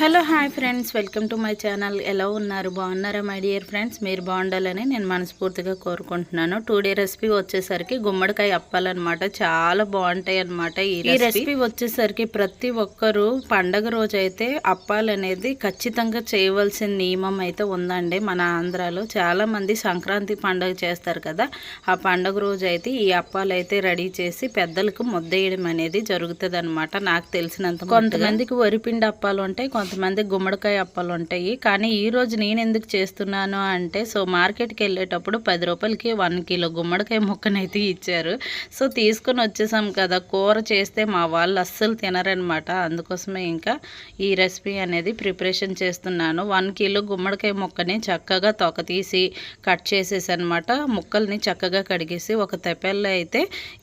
Hello hi friends, welcome to my channel. ఎలా ఉన్నారు? బాగున్నారా మై డియర్ ఫ్రెండ్స్? మీరు బాగుండాలని నేను మనస్ఫూర్తిగా కోరుకుంటున్నాను. టుడే రెసిపీ వచ్చేసరికి గుమ్మడికాయ అప్పాలన్నమాట. చాలా బాగుంటాయి అన్నమాట. ఈ రెసిపీ వచ్చేసరికి ప్రతి ఒక్కరూ పండగ రోజు అయితే అప్పాలు అనేది ఖచ్చితంగా చేయవలసిన నియమం అయితే ఉందండి. మన ఆంధ్రాలో చాలా మంది సంక్రాంతి పండుగ చేస్తారు కదా, ఆ పండుగ రోజు అయితే ఈ అప్పాలు అయితే రెడీ చేసి పెద్దలకు ముద్దేయడం అనేది జరుగుతుంది అనమాట. నాకు తెలిసినంత కొంతమందికి వరిపిండి అప్పాలు ఉంటాయి, కొంతమంది గుమ్మడికాయ అప్పాలు ఉంటాయి. కానీ ఈరోజు నేను ఎందుకు చేస్తున్నాను అంటే, సో మార్కెట్కి వెళ్ళేటప్పుడు 10 రూపాయలకి 1 కిలో గుమ్మడికాయ ముక్కనైతే ఇచ్చారు. సో తీసుకొని వచ్చేసాం కదా, కూర చేస్తే మా వాళ్ళు అస్సలు తినరనమాట. అందుకోసమే ఇంకా ఈ రెసిపీ అనేది ప్రిపరేషన్ చేస్తున్నాను. 1 కిలో గుమ్మడికాయ ముక్కని చక్కగా తొక్క తీసి కట్ చేసేసి అనమాట. ముక్కల్ని చక్కగా కడిగేసి ఒక తెప్పల్లో అయితే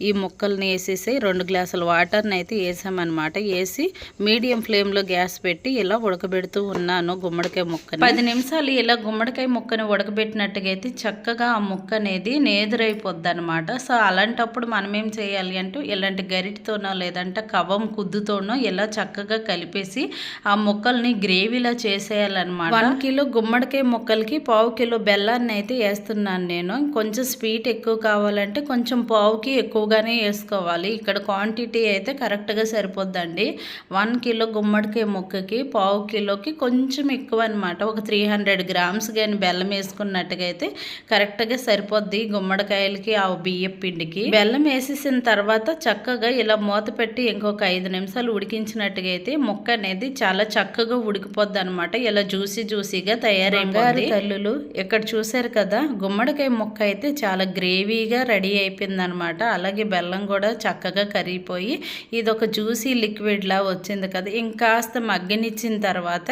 ఈ ముక్కల్ని వేసేసి 2 గ్లాసుల వాటర్ని అయితే వేసామన్నమాట. వేసి మీడియం ఫ్లేమ్లో గ్యాస్ పెట్టి ఇలా ఉడకబెడుతూ ఉన్నాను గుమ్మడికాయ ముక్కని. 10 నిమిషాలు ఇలా గుమ్మడికాయ ముక్కని ఉడకబెట్టినట్టుగా అయితే చక్కగా ఆ ముక్క అనేది నేదురైపోద్ది అనమాట. సో అలాంటప్పుడు మనం ఏం చేయాలి అంటే, ఇలాంటి గరిటితోనో లేదంటే కవ్వం కుద్దుతోనో ఇలా చక్కగా కలిపేసి ఆ ముక్కల్ని గ్రేవీలా చేసేయాలన్నమాట. 1 కిలో గుమ్మడికాయ ముక్కలకి 1/2 కిలో బెల్లాన్ని అయితే వేస్తున్నాను నేను. కొంచెం స్వీట్ ఎక్కువ కావాలంటే కొంచెం 1/2కి ఎక్కువగానే వేసుకోవాలి. ఇక్కడ క్వాంటిటీ అయితే కరెక్ట్గా సరిపోద్దండి. 1 కిలో గుమ్మడికాయ ముక్కకి 1/2 కిలోకి కొంచెం ఎక్కువ అనమాట. ఒక 300 గ్రామ్స్ కానీ బెల్లం వేసుకున్నట్టుగా అయితే కరెక్ట్గా సరిపోద్ది గుమ్మడికాయలకి ఆ బియ్యం పిండికి. బెల్లం వేసేసిన తర్వాత చక్కగా ఇలా మూత పెట్టి ఇంకొక 5 నిమిషాలు ఉడికించినట్టుగా అయితే ముక్క అనేది చాలా చక్కగా ఉడికిపోద్ది అనమాట. ఇలా జ్యూసీగా తయారైపోద్ది. తల్లులు ఇక్కడ చూసారు కదా, గుమ్మడికాయ ముక్క అయితే చాలా గ్రేవీగా రెడీ అయిపోయింది అనమాట. అలాగే బెల్లం కూడా చక్కగా కరిగిపోయి ఇది ఒక జ్యూసీ లిక్విడ్ లా వచ్చింది కదా. ఇంకాస్త మగ్గనిచ్చిన తర్వాత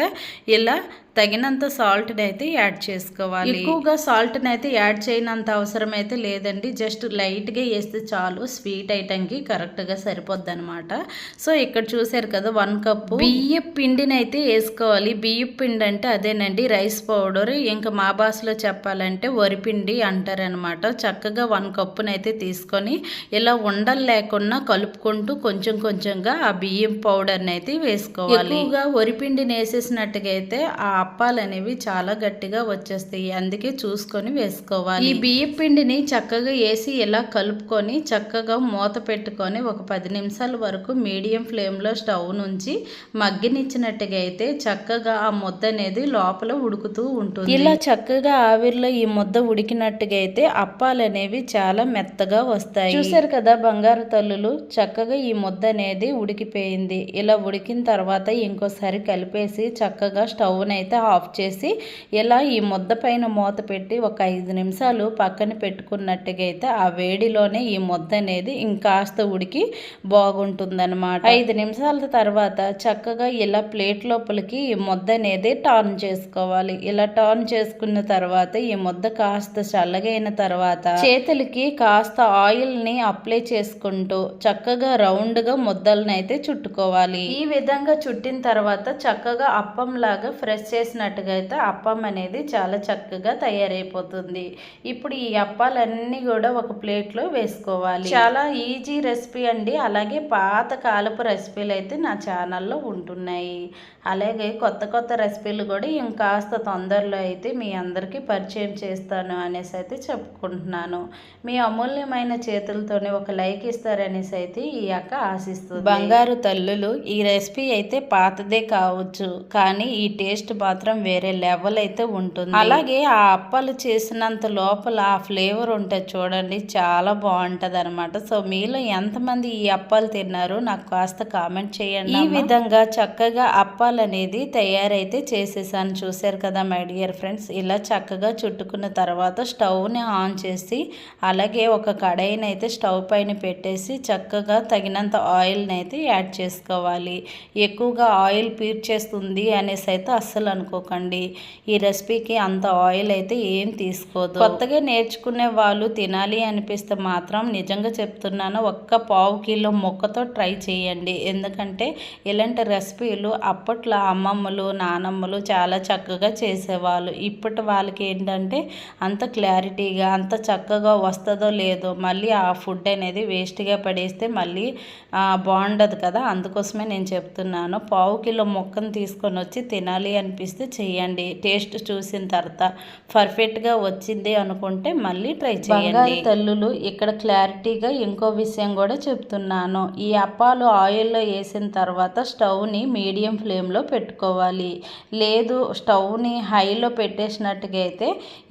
ఇలా తగినంత సాల్ట్ని అయితే యాడ్ చేసుకోవాలి. ఎక్కువగా సాల్ట్ని అయితే యాడ్ చేయనంత అవసరం అయితే లేదండి. జస్ట్ లైట్గా వేస్తే చాలు. స్వీట్ ఐటమ్కి కరెక్ట్గా సరిపోద్ది అనమాట. సో ఇక్కడ చూసారు కదా, 1 కప్పు బియ్యం పిండిని అయితే వేసుకోవాలి. బియ్యం పిండి అంటే అదేనండి, రైస్ పౌడర్. ఇంకా మా భాషలో చెప్పాలంటే వరిపిండి అంటారనమాట. చక్కగా 1 కప్పుని అయితే తీసుకొని ఇలా ఉండలు లేకుండా కలుపుకుంటూ కొంచెం కొంచెంగా ఆ బియ్యం పౌడర్ని అయితే వేసుకోవాలి. ఎక్కువగా వరిపిండిని వేసేసినట్టుగా అయితే ఆ అప్పాలు అనేవి చాలా గట్టిగా వచ్చేస్తాయి. అందుకే చూసుకొని వేసుకోవాలి. ఈ బియ్యం పిండిని చక్కగా వేసి ఇలా కలుపుకొని చక్కగా మూత పెట్టుకొని ఒక 10 నిమిషాల వరకు మీడియం ఫ్లేమ్లో స్టవ్ నుంచి మగ్గనిచ్చినట్టుగా అయితే చక్కగా ఆ ముద్ద అనేది లోపల ఉడుకుతూ ఉంటుంది. ఇలా చక్కగా ఆవిరిలో ఈ ముద్ద ఉడికినట్టుగా అయితే అప్పాలు అనేవి చాలా మెత్తగా వస్తాయి. చూసారు కదా బంగారు తల్లులు, చక్కగా ఈ ముద్ద అనేది ఉడికిపోయింది. ఇలా ఉడికిన తర్వాత ఇంకోసారి కలిపేసి చక్కగా స్టవ్ అయితే ఆఫ్ చేసి ఇలా ఈ ముద్ద పైన మూత పెట్టి ఒక 5 నిమిషాలు పక్కన పెట్టుకున్నట్టుగా అయితే ఆ వేడిలోనే ఈ ముద్ద అనేది ఇంకాస్త ఉడికి బాగుంటుందన్నమాట. 5 నిమిషాల తర్వాత చక్కగా ఇలా ప్లేట్ లోపలికి ఈ ముద్ద అనేది టర్న్ చేసుకోవాలి. ఇలా టర్న్ చేసుకున్న తర్వాత ఈ ముద్ద కాస్త చల్లగైన తర్వాత చేతులకి కాస్త ఆయిల్ని అప్లై చేసుకుంటూ చక్కగా రౌండ్గా ముద్దలను అయితే చుట్టుకోవాలి. ఈ విధంగా చుట్టిన తర్వాత చక్కగా అప్పం లాగా ఫ్రెష్ చేసినట్టుగా అయితే అప్పం అనేది చాలా చక్కగా తయారైపోతుంది. ఇప్పుడు ఈ అప్పాలన్నీ కూడా ఒక ప్లేట్లో వేసుకోవాలి. చాలా ఈజీ రెసిపీ అండి. అలాగే పాత కాలపు రెసిపీలు అయితే నా ఛానల్లో ఉంటున్నాయి. అలాగే కొత్త రెసిపీలు కూడా ఇంకాస్త తొందరలో అయితే మీ అందరికీ పరిచయం చేస్తాను అనేసి అయితే చెప్పుకుంటున్నాను. మీ అమూల్యమైన చేతులతోనే ఒక లైక్ ఇస్తారనేసి అయితే ఈ అక్క ఆశిస్తుంది. బంగారు తల్లులు, ఈ రెసిపీ అయితే పాతదే కావచ్చు, కానీ ఈ టేస్ట్ మాత్రం వేరే లెవెల్ అయితే ఉంటుంది. అలాగే ఆ అప్పాలు చేసినంత లోపల ఆ ఫ్లేవర్ ఉంటుంది చూడండి, చాలా బాగుంటది అనమాట. సో మీలో ఎంతమంది ఈ అప్పాలు తిన్నారు నాకు కాస్త కామెంట్ చేయండి. ఈ విధంగా చక్కగా అప్పాలు అనేది తయారైతే చేసేసాను. చూసారు కదా మై డియర్ ఫ్రెండ్స్, ఇలా చక్కగా చుట్టుకున్న తర్వాత స్టవ్ని ఆన్ చేసి అలాగే ఒక కడాయిని అయితే స్టవ్ పైన పెట్టేసి చక్కగా తగినంత ఆయిల్ని అయితే యాడ్ చేసుకోవాలి. ఎక్కువగా ఆయిల్ పీల్చేస్తుంది అనేసి అయితే అస్సలు అనుకోకండి. ఈ రెసిపీకి అంత ఆయిల్ అయితే ఏం తీసుకోదు. కొత్తగా నేర్చుకునే వాళ్ళు తినాలి అనిపిస్తే మాత్రం నిజంగా చెప్తున్నాను, ఒక్క 1/2 కిలో ముక్కతో ట్రై చేయండి. ఎందుకంటే ఇలాంటి రెసిపీలు అప్పట్లో అమ్మమ్మలు నానమ్మలు చాలా చక్కగా చేసేవాళ్ళు. ఇప్పటి వాళ్ళకి ఏంటంటే అంత క్లారిటీగా అంత చక్కగా వస్తుందో లేదో, మళ్ళీ ఆ ఫుడ్ అనేది వేస్ట్గా పడేస్తే మళ్ళీ బాగుండదు కదా. అందుకోసమే నేను చెప్తున్నాను, 1/2 కిలో ముక్క ముక్కను తీసుకొని వచ్చి తినాలి అనిపిస్తే చేయండి. టేస్ట్ చూసిన తర్వాత పర్ఫెక్ట్గా వచ్చింది అనుకుంటే మళ్ళీ ట్రై చేయండి. తల్లులు ఇక్కడ క్లారిటీగా ఇంకో విషయం కూడా చెప్తున్నాను. ఈ అప్పాలు ఆయిల్లో వేసిన తర్వాత స్టవ్ని మీడియం ఫ్లేమ్లో పెట్టుకోవాలి. లేదు స్టవ్ని హైలో పెట్టేసినట్టుగా అయితే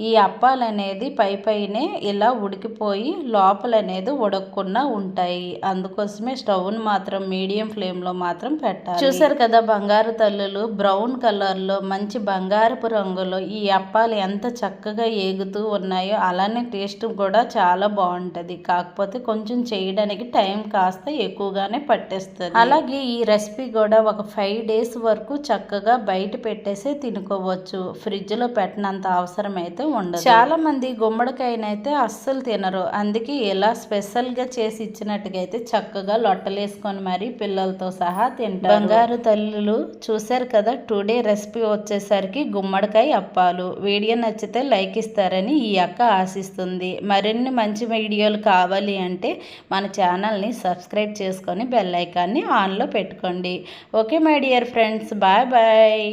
ఈ అప్పాలు అనేది పైనే ఇలా ఉడికిపోయి లోపల అనేది ఉడకకుండా ఉంటాయి. అందుకోసమే స్టవ్ని మాత్రం మీడియం ఫ్లేమ్లో మాత్రం పెట్టాలి. చూసారు కదా బంగారు తల్లులు, బ్రౌన్ కలర్లో మంచి బంగారపు రంగులో ఈ అప్పాలు ఎంత చక్కగా ఏగుతూ ఉన్నాయో, అలానే టేస్ట్ కూడా చాలా బాగుంటుంది. కాకపోతే కొంచెం చేయడానికి టైం కాస్త ఎక్కువగానే పట్టేస్తుంది. అలాగే ఈ రెసిపీ కూడా ఒక 5 days వరకు చక్కగా బయట పెట్టేసి తినుకోవచ్చు. ఫ్రిడ్జ్లో పెట్టినంత అవసరం అయితే ఉండదు. చాలా మంది గుమ్మడికాయనైతే అస్సలు తినరు. అందుకే ఇలా స్పెషల్గా చేసి ఇచ్చినట్టుగా అయితే చక్కగా లొట్టలేసుకొని మరి పిల్లలతో సహా తింటారు. బంగారు తల్లులు చూశారు కదా, టుడే రెసిపీ వచ్చేసరికి గుమ్మడికాయ అప్పాలు. వీడియో నచ్చితే లైక్ ఇస్తారని ఈ అక్క ఆశిస్తుంది. మరిన్ని మంచి వీడియోలు కావాలి అంటే మన ఛానల్ని సబ్స్క్రైబ్ చేసుకొని బెల్ ఐకాన్ని ఆన్లో పెట్టుకోండి. Okay my dear friends, bye bye.